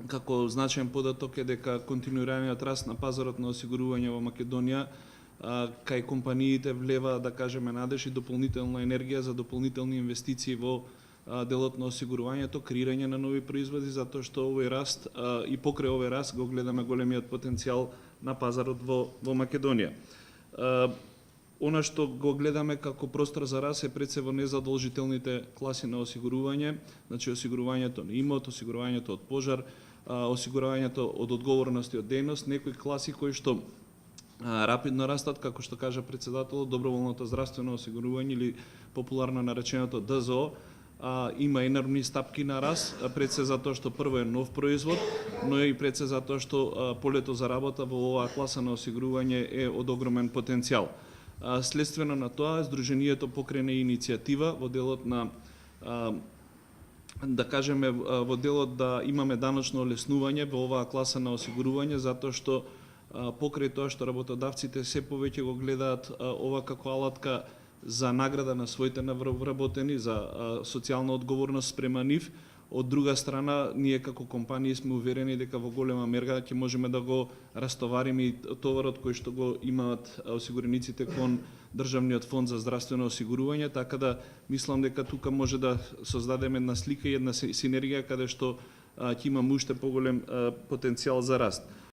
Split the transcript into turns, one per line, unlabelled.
како значаен податок е дека континуираниот раст на пазарот на осигурување во Македонија кај компаниите влева, да кажеме, надеж и дополнителна енергија за дополнителни инвестиции во делот на осигурувањето, креирање на нови производи, затоа што овој раст и покрај овој раст го гледаме големиот потенцијал на пазарот во Македонија. Она што го гледаме како простор за раст е пред се во незадолжителните класи на осигурување, значи осигурувањето на имот, осигурувањето од пожар, осигурувањето од одговорност и од дејност, некои класи кои што рапидно растат, како што кажа председателот, доброволното здравствено осигурување или популарно нареченото ДЗО, има енормни стапки на раст, пред се затоа што прво е нов производ, но и пред се затоа што полето за работа во оваа класа на осигурување е од огромен потенцијал. Следствено на тоа, Сдруженијето покрене иницијатива во делот на, да кажеме, во делот да имаме даночно олеснување во оваа класа на осигурување, затоа што покрај тоа што работодавците се повеќе го гледаат ова како алатка за награда на своите вработени, за социјална одговорност спрема нив. Од друга страна, ние како компании сме уверени дека во голема мера ќе можеме да го растовариме и товарот кој што го имаат осигурениците кон Државниот фонд за здравствено осигурување, така да мислам дека тука може да создадеме една слика и една синергија каде што ќе имаме уште поголем потенцијал за раст.